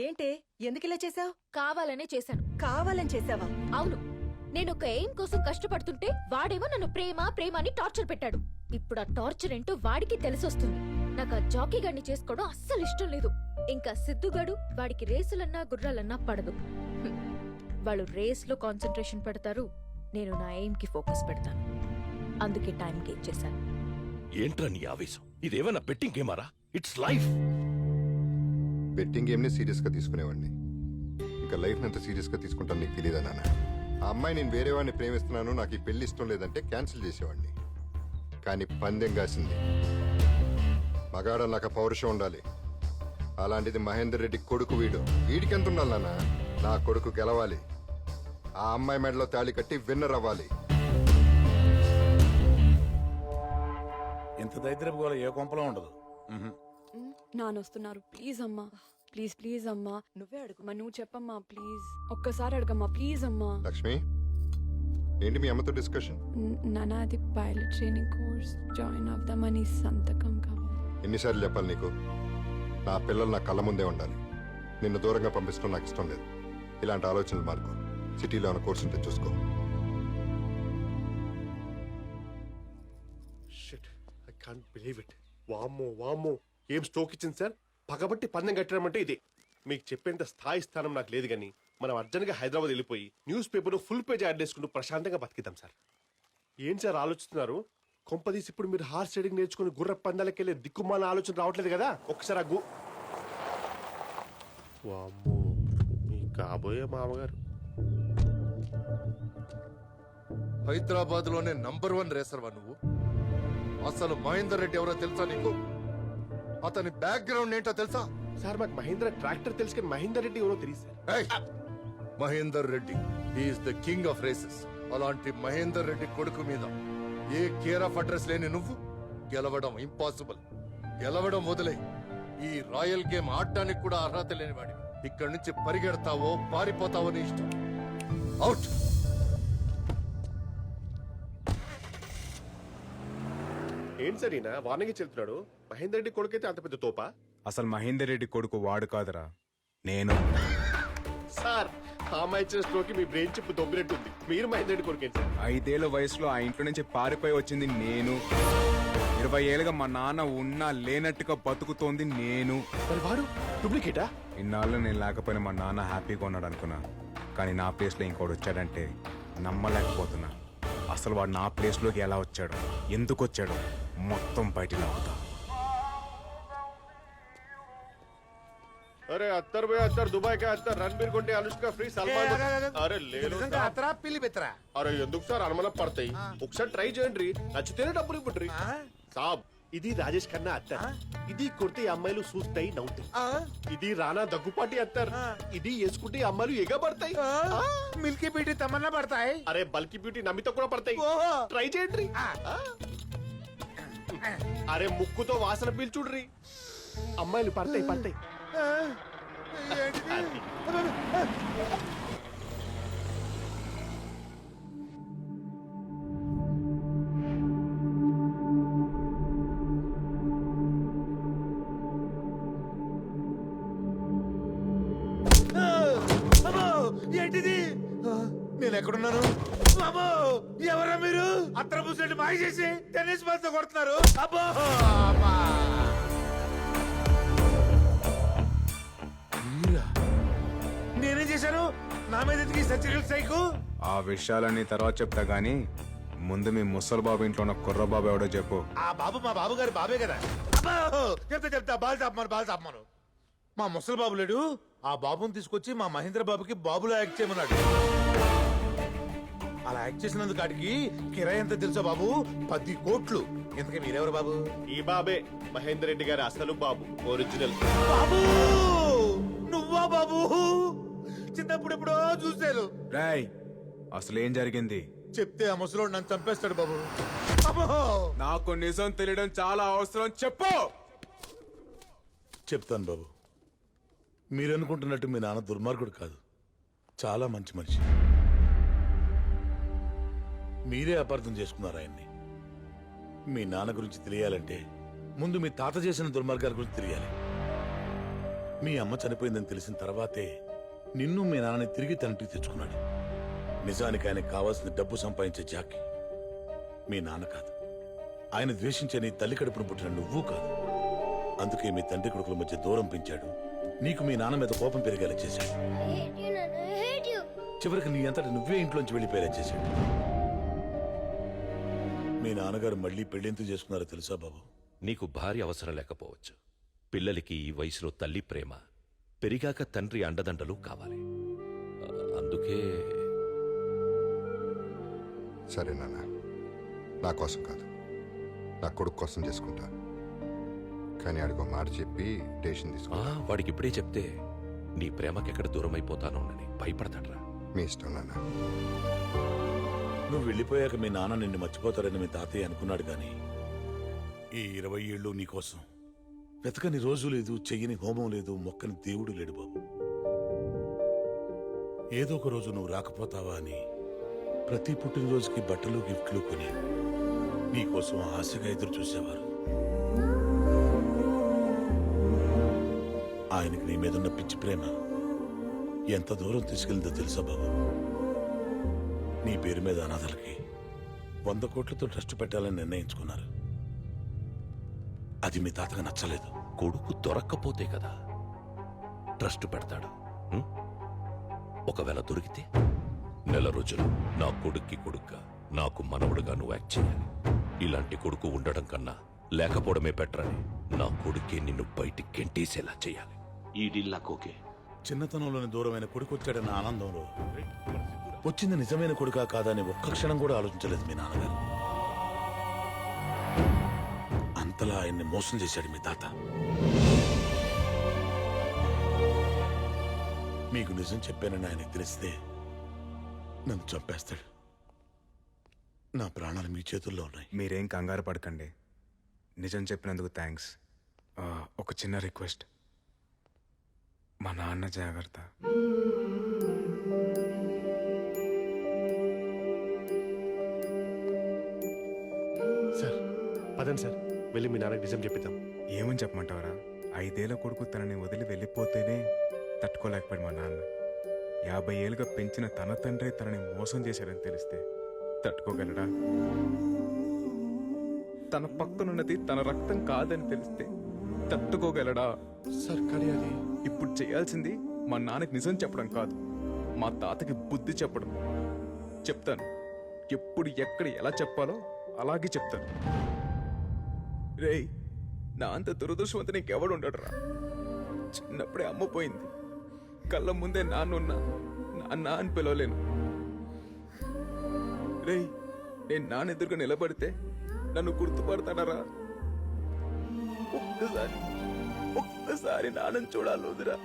ఏంటే ఎందుకిలా చేసావు? కావాలనే చేశాను. కావాలని చేసావా? అవును, నేను ఒక ఎయిమ్ కోసం కష్టపడుతుంటే వాడేమో నన్ను ప్రేమ ప్రేమ అని టార్చర్ పెట్టాడు. ఇప్పుడు ఆ టార్చర్ ఏంటో వాడికి తెలిసొస్తుంది. నాకు ఆ జాకీ గాడిని చేసుకోవడం అస్సలు ఇష్టం లేదు. ఇంకా సిద్ధుగాడు వాడికి రేసులన్నా గుర్రాలన్నా పడదు. వాళ్ళు రేస్ లో కాన్సన్ట్రేషన్ పెడతారు, నేను నా ఎయిమ్ కి ఫోకస్ పెడతాను. అందుకే టైం గేమ్ చేశాను. ఏంట్రా నీ ఆవేశం? ఇదేమన్నా బెట్టింగ్ గేమారా? It's life. బెట్టింగ్ గేమ్ని సీరియస్గా తీసుకునేవాడిని, ఇంకా లైఫ్ ఎంత సీరియస్గా తీసుకుంటాను నీకు తెలియదా నాన్న? ఆ అమ్మాయి నేను వేరే వాడిని ప్రేమిస్తున్నాను, నాకు ఈ పెళ్లి ఇష్టం లేదంటే క్యాన్సిల్ చేసేవాడిని. కానీ పందెం కాసింది. మగాడ నాకు పౌరుషం ఉండాలి. అలాంటిది మహేందర్ రెడ్డి కొడుకు వీడికి ఎంత ఉండాలి నాన్న? నా కొడుకు గెలవాలి. ఆ అమ్మాయి మెడలో తాళి కట్టి విన్నర్ అవ్వాలి. ఇంత దరిద్రపు గోల ఏ కొంపలో ఉండదు. నానొస్తున్నారు. ప్లీజ్ అమ్మా, ప్లీజ్ ప్లీజ్ అమ్మా. నువ్వే అడుగుమా, నువ్వు చెప్పమ్మా ప్లీజ్. ఒక్కసారి అడగమ్మా ప్లీజ్ అమ్మా. లక్ష్మి, ఏంటి మీ అమ్మతో డిస్కషన్? నానా, అది పైలట్ ట్రైనింగ్ కోర్స్ జాయిన్ అవుదామని సంతకం కావాలి. ఎన్నిసార్లు చెప్పాలి నీకు? నా పిల్లలు నా కళ్ళ ముందే ఉండాలి. నిన్ను దూరంగా పంపిస్తూ నాకు ఇష్టం లేదు. ఇలాంటి ఆలోచనలు మార్కు. సిటీలో ఉన్న కోర్సు ఉంటే చూసుకో. Shit, I can't believe it. వామ్మో ఏం స్ట్రోక్ ఇచ్చింది సార్. పగబట్టి పందెం కట్టడం అంటే ఇదే. మీకు చెప్పేంత స్థాయి స్థానం నాకు లేదు, కానీ మనం అర్జెంట్గా హైదరాబాద్ వెళ్ళిపోయి news paper full page add చేసుకుంటూ ప్రశాంతంగా బతికిద్దాం సార్. ఏం సార్ ఆలోచిస్తున్నారు? కొంపదీసి ఇప్పుడు మీరు హార్స్ రైడింగ్ నేర్చుకుని గుర్ర పందాలకి వెళ్ళే దిక్కుమాల ఆలోచన రావట్లేదు కదా? ఒకసారి ఆ వామ్మో, మీ కాబోయే మామగారు. హైదరాబాద్ లోనే నంబర్ 1 రేసర్వా నువ్వు. అసలు మహేందర్ రెడ్డి ఎవరో తెలుసా నీకు? అతని బ్యాక్గ్రౌండ్ ఏంటో తెలుసా? సార్ మాకు మహేంద్ర ట్రాక్టర్ తెలుసు, కానీ మహేందర్ రెడ్డి ఎవరో తెలియదు sir. Mahender Reddy is the king of races. అలాంటి మహేందర్ రెడ్డి కొడుకు మీద ఏ కేర్ ఆఫ్ అడ్రస్ లేని నువ్వు గెలవడం ఇంపాసిబుల్. గెలవడం వదిలే, ఈ రాయల్ గేమ్ ఆడటానికి కూడా అర్హత లేనివాడి. ఇక్కడి నుంచి పరిగెడతావో పారిపోతావో నీ ఇష్టం. అవుట్. ఏంటి సార్ ఈయన వార్నింగ్ చెప్తున్నాడు? మహేందర్ రెడ్డి కొడుకైతే అంత పెద్ద తోపా? అసలు మహేందర్ రెడ్డి కొడుకు వాడు కాదురా, నేను. సార్, ఆ అమ్మాయి ఇచ్చిన స్ట్రోక్ మీ బ్రెయిన్ చిప్ దొబ్బినట్టుంది. మీరు మహేందర్ రెడ్డి కొడుకేంటి సార్? 5 ఏళ్ల వయసులో ఆ ఇంట్లో నుంచి పారిపోయి వచ్చింది నేను. 20 ఏళ్ళుగా మా నాన్న ఉన్నా లేనట్టుగా బతుకుతోంది నేను. మరి వాడు డూప్లికేటా? ఇన్నాళ్ళు నేను లేకపోయినా మా నాన్న హ్యాపీగా ఉన్నాడు అనుకున్నా, కానీ నా ప్లేస్ లో ఇంకోటి వచ్చాడంటే నమ్మలేకపోతున్నా. అసలు వాడు నా ప్లేస్ లోకి ఎలా వచ్చాడు, ఎందుకు వచ్చాడు, మొత్తం బయటలో అవుతా. అరే అత్తర్ బే అత్తర్, దుబాయ్ కా అత్తర్, రణబీర్ కొంటే అనుష్క ఫ్రీ, సల్మాన్. అరే లేదు అత్తరా పిల్లి బెత్తరా. అరే ఎందుకు సార్ అనుమానం పడతాయి? ఒకసారి ట్రై చేయండి, నచ్చితేనే డబ్బులు ఇవ్వండి. సాబ్, ఇది రాజేష్ ఖన్నా అత్తర్. ఇది కొడితే అమ్మాయిలు చూస్తాయి, నవ్వుతాయి. ఇది రానా దగ్గుపాటి అత్తర్. ఇది వేసుకుంటే అమ్మాయిలు ఎగబడతాయి. మిల్కీ బ్యూటీ తమన్నా పడతాయి. అరే బల్కీ బ్యూటీ నమ్మితో కూడా పడతాయి. ట్రై చేయండి. అరే ముక్కుతో వాసన పీల్చుడ్రి, అమ్మాయిలు పడతాయి పడతాయి. ఏంటిది? నేను ఎక్కడున్నాను? ఎవరా మీరు? అత్తర పూసేట్టు మాయ చేసి టెన్నిస్ బాల్ తో కొడుతున్నారు. అబ్బో నేనేం చేశాను? నా మీద సచిరల్ సైకు. ఆ విషయాలన్నీ తర్వాత చెప్తా గానీ ముందు మీ ముసలి బాబు ఇంట్లో ఉన్న కుర్రబాబు ఎవడో చెప్పు. ఆ బాబు మా బాబు గారి బాబే కదా. చెప్తా బాల్ చాపమాను. మా ముసలి బాబు లేడు, ఆ బాబుని తీసుకొచ్చి మా మహేంద్ర బాబుకి బాబులో యాక్ట్ చేయమన్నాడు. అలా యాక్ట్ చేసినందుకు వాటికి కిరాయి ఎంత తెలుసా బాబు? 10 కోట్లు. ఎందుకే మీరెవరు బాబు? ఈ బాబే మహేందర్ రెడ్డి గారి అసలు బాబు, ఒరిజినల్ బాబు. నువ్వా బాబు? చిన్నప్పుడు ఎప్పుడో చూశాను. రాయ్, అసలు ఏం జరిగింది చెప్తే ఆ ముసలోడు నన్ను చంపేస్తాడు బాబు. నాకు నిజం తెలియడం చాలా అవసరం, చెప్పు. చెప్తాను బాబు. మీరనుకుంటున్నట్టు మీ నాన్న దుర్మార్గుడు కాదు, చాలా మంచి మనిషి. మీరే అపార్థం చేసుకున్నారు ఆయన్ని. మీ నాన్న గురించి తెలియాలంటే ముందు మీ తాత చేసిన దుర్మార్గాల గురించి తెలియాలి. మీ అమ్మ చనిపోయిందని తెలిసిన తర్వాతే నిన్ను మీ నాన్నని తిరిగి తండ్రికి తెచ్చుకున్నాడు. నిజానికి ఆయనకు కావాల్సిన డబ్బు సంపాదించే జాకి మీ నాన్న కాదు. ఆయన ద్వేషించే నీ తల్లి కడుపును పుట్టిన నువ్వు కాదు. అందుకే మీ తండ్రి కొడుకుల మధ్య దూరం పెంచాడు. నీకు మీ నాన్న మీద కోపం పెరిగేలా చేశాడు. చివరికి నీ అంతటి నువ్వే ఇంట్లోంచి వెళ్ళిపోయేలా చేశాడు. మీ నాన్నగారు మళ్ళీ పెళ్లింతు చేసుకున్నారో తెలుసా బాబు? నీకు భార్య అవసరం లేకపోవచ్చు. పిల్లలకి ఈ వయసులో తల్లి ప్రేమ, పెరిగాక తండ్రి అండదండలు కావాలి. అందుకే సరే నాన్న, నా కోసం కాదు, నా కొడుకు కోసం చేసుకుంటా. కానీ ఆడికి ఒక మాట చెప్పి డెసిషన్ తీసుకో. వాడికి ఇప్పుడే చెప్తే నీ ప్రేమకెక్కడ దూరం అయిపోతానోనని భయపడతాడ్రా. మీ ఇష్టం నాన్న. నువ్వు వెళ్ళిపోయాక మీ నాన్న నిన్ను మర్చిపోతారని మీ తాతయ్య అనుకున్నాడు. కానీ ఈ 20 ఏళ్ళు నీకోసం వెతకని రోజు లేదు, చెయ్యని హోమం లేదు, మొక్కని దేవుడు లేడు బాబు. ఏదో ఒక రోజు నువ్వు రాకపోతావా అని ప్రతి పుట్టినరోజుకి బట్టలు గిఫ్ట్లు కొని నీకోసం ఆశగా ఎదురు చూసేవారు. ఆయనకి నీ మీదున్న పిచ్చి ప్రేమ ఎంత దూరం తీసుకెళ్ళిందో తెలుసా బాబు? నీ పేరు మీద అనాథలకి 100 కోట్లతో ట్రస్ట్ పెట్టాలని నిర్ణయించుకున్నారు. అది మీ తాతగా నచ్చలేదు. కొడుకు దొరక్కపోతే కదా ట్రస్ట్ పెడతాడు. ఉం? ఒకవేళ దొరికితే నెల రోజులు నా కొడుక్కి కొడుగ్గా, నాకు మనవడుగా నువ్వు యాక్ట్ చేయాలి. ఇలాంటి కొడుకు ఉండడం కన్నా లేకపోవడమే బెటరని నా కొడుకే నిన్ను బయటికి గెంటేసేలా చేయాలి. ఈ డీల్ నాకు ఓకే. చిన్నతనంలోని దూరమైన కొడుకు వచ్చాడన్న ఆనందంలో వచ్చింది నిజమైన కొడుకా కాదా అని ఒక్క క్షణం కూడా ఆలోచించలేదు మీ నాన్నగారు. అంతలా ఆయన్ని మోసం చేశాడు మీ తాత. మీకు నిజం చెప్పానని ఆయనకు తెలిస్తే నన్ను చంపేస్తాడు. నా ప్రాణాలు మీ చేతుల్లో ఉన్నాయి. మీరేం కంగారు పడకండి. నిజం చెప్పినందుకు థ్యాంక్స్. ఒక చిన్న రిక్వెస్ట్, మా నాన్న జాగ్రత్త. సార్ పదండి సార్, వెళ్ళి మీ నాన్నకి నిజం చెప్పిద్దాం. ఏమని చెప్పమంటావరా? 5 ఏళ్ల కొడుకు తనని వదిలి వెళ్ళిపోతేనే తట్టుకోలేకపోయాడు మా నాన్న. 50 ఏళ్ళుగా పెంచిన తన తండ్రి తనని మోసం చేశాడని తెలిస్తే తట్టుకోగలడా? తన పక్కనున్నది తన రక్తం కాదని తెలిస్తే తట్టుకోగలడా? సార్ కానీ అది ఇప్పుడు చేయాల్సింది మా నాన్నకి నిజం చెప్పడం కాదు, మా తాతకి బుద్ధి చెప్పడం. చెప్తాను, ఎప్పుడు ఎక్కడ ఎలా చెప్పాలో అలాగే చెప్తాను. రేయ్, నా అంత దురదృష్టవంత నీకెవడు ఉండడురా. చిన్నప్పుడే అమ్మ పోయింది, కళ్ళ ముందే నాన్నున్నా నాన్న అని పిలవలేను. రేయ్, నేను నాన్న ఎదురుగా నిలబడితే నన్ను గుర్తుపడతాడరా? ఒక్కసారి నాన్నని చూడాలి వదిరా.